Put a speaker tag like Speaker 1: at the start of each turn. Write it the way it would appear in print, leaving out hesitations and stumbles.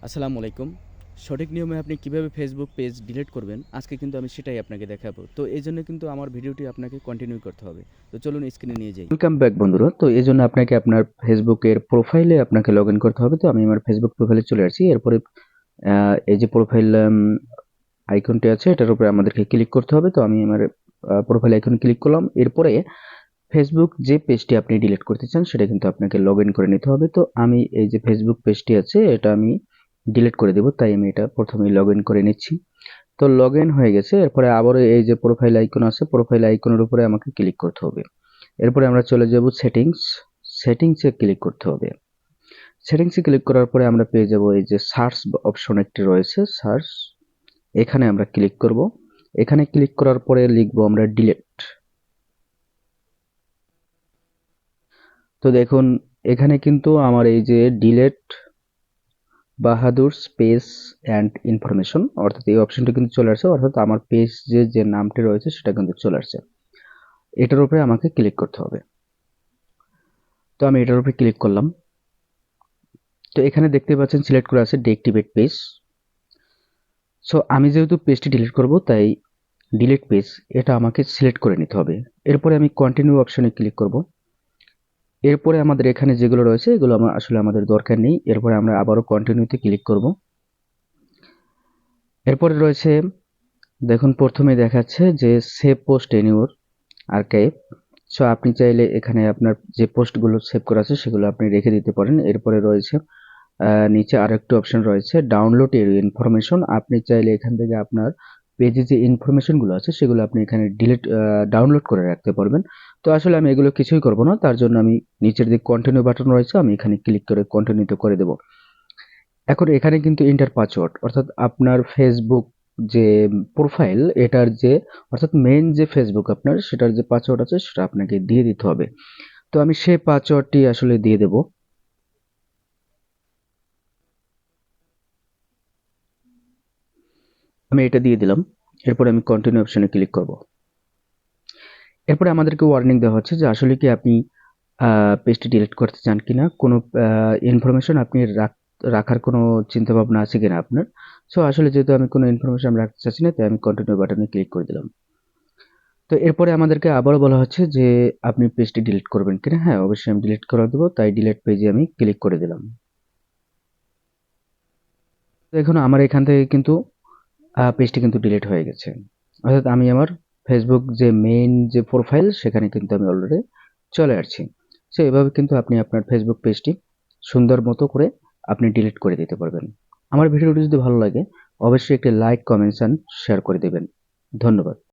Speaker 1: আসসালামু আলাইকুম। সঠিক নিয়মে আপনি কিভাবে ফেসবুক পেজ ডিলিট করবেন, আজকে কিন্তু আমি সেটাই আপনাকে দেখাবো। তো এজন্য কিন্তু আমার ভিডিওটি আপনাকে কন্টিনিউ করতে হবে। তো চলুন স্ক্রিনে নিয়ে যাই। ওয়েলকাম ব্যাক বন্ধুরা। তো এজন্য আপনাকে আপনার ফেসবুকের প্রোফাইলে আপনাকে লগইন করতে হবে। তো আমি আমার ফেসবুক প্রোফাইলে চলে আসছি। এরপরে এই যে প্রোফাইল আইকনটি আছে এটার উপরে আমাদেরকে ক্লিক করতে হবে। তো আমি আমার প্রোফাইল আইকনে ক্লিক করলাম। এরপরে ফেসবুক যে পেজটি আপনি ডিলিট করতে চান সেটা কিন্তু আপনাকে লগইন করে নিতে হবে। তো আমি এই যে ফেসবুক পেজটি আছে এটা আমি ডিলিট করে দেব, তাই আমি এটা প্রথমেই লগইন করে নিচ্ছি। তো লগইন হয়ে গেছে। এরপরে আবারও এই যে প্রোফাইল আইকন আছে প্রোফাইল আইকনের উপরে আমাকে ক্লিক করতে হবে। এরপরে আমরা চলে যাব সেটিংসে ক্লিক করতে হবে। সেটিংসে ক্লিক করার পরে আমরা পেয়ে যাব এই যে সার্চ অপশন একটি রয়েছে, সার্চ, এখানে আমরা ক্লিক করব। এখানে ক্লিক করার পরে লিখব আমরা ডিলিট। তো দেখুন এখানে কিন্তু আমার এই যে delete Bahadur space and information অর্থাৎ এই অপশনটা কিন্তু চলে আসছে, অর্থাৎ আমার পেজ যে নামটি রয়েছে সেটা কিন্তু চলে আসছে। এটার উপরে আমাকে ক্লিক করতে হবে। তো আমি এটার উপরে ক্লিক করলাম। তো এখানে দেখতে পাচ্ছেন সিলেক্ট করা আছে ডিএক্টিভেট পেজ। সো আমি যেহেতু পেজটি ডিলিট করব তাই ডিলিট পেজ এটা আমাকে সিলেক্ট করে নিতে হবে। এরপরে আমি কন্টিনিউ অপশনে ক্লিক করব। এরপরে আমাদের এখানে যেগুলো রয়েছে এগুলো আসলে আমাদের দরকার নেই। এরপরে আমরা আবারও কন্টিনিউতে ক্লিক করব। এরপরে রয়েছে দেখুন প্রথমে দেখাচ্ছে যে সেভ পোস্ট এনিওর আর্কাইভ। সো আপনি চাইলে এখানে আপনার যে পোস্টগুলো সেভ করা আছে সেগুলো আপনি রেখে দিতে পারেন। এরপরে রয়েছে নিচে আরেকটি অপশন রয়েছে ডাউনলোড এর ইনফরমেশন। আপনি চাইলে এখান থেকে আপনার পেজে যে ইনফরমেশনগুলো আছে সেগুলো আপনি এখানে ডাউনলোড করে রাখতে পারবেন। তো আসলে আমি এগুলো কিছুই করব না, তার জন্য আমি নিচের দিকে কন্টিনিউ বাটন রয়েছে আমি এখানে ক্লিক করে কন্টিনিউতে করে দেব। এখন এখানে কিন্তু ইন্টার পাসওয়ার্ড অর্থাৎ আপনার ফেসবুক যে প্রোফাইল এটার যে অর্থাৎ মেইন যে ফেসবুক আপনার সেটার যে পাসওয়ার্ড আছে সেটা আপনাকে দিয়ে দিতে হবে। তো আমি সেই পাসওয়ার্ডটি আসলে দিয়ে দেব। আমি এটা দিয়ে দিলাম। এরপরে আমি কন্টিনিউ অপশনে ক্লিক করব। এরপরে আমাদেরকে ওয়ার্নিং দেওয়া হচ্ছে যে আসলে কি আপনি পেজটি ডিলিট করতে চান কিনা, কোনো ইনফরমেশন আপনি রাখার কোনো চিন্তা ভাবনা আছে কিনা আপনার। সো আসলে যেহেতু আমি কোনো ইনফরমেশন রাখতে চাচ্ছি না তাই আমি কন্টিনিউ বাটনে ক্লিক করে দিলাম। তো এরপরে আমাদেরকে আবারও বলা হচ্ছে যে আপনি পেজটি ডিলিট করবেন কিনা। হ্যাঁ, অবশ্যই আমি ডিলিট করে দেবো, তাই ডিলিট পেজে আমি ক্লিক করে দিলাম। তো এখন আমার এখান থেকে কিন্তু পেজটি কিন্তু ডিলিট হয়ে গেছে, অর্থাৎ আমি আমার ফেসবুক যে মেইন যে প্রোফাইল সেখানে কিন্তু আমি অলরেডি চলে আসছি। সো এভাবে কিন্তু আপনি আপনার ফেসবুক পেজটি সুন্দর মতো করে আপনি ডিলিট করে দিতে পারবেন। আমার ভিডিওটি যদি ভালো লাগে অবশ্যই একটি লাইক, কমেন্টস অ্যান্ড শেয়ার করে দেবেন। ধন্যবাদ।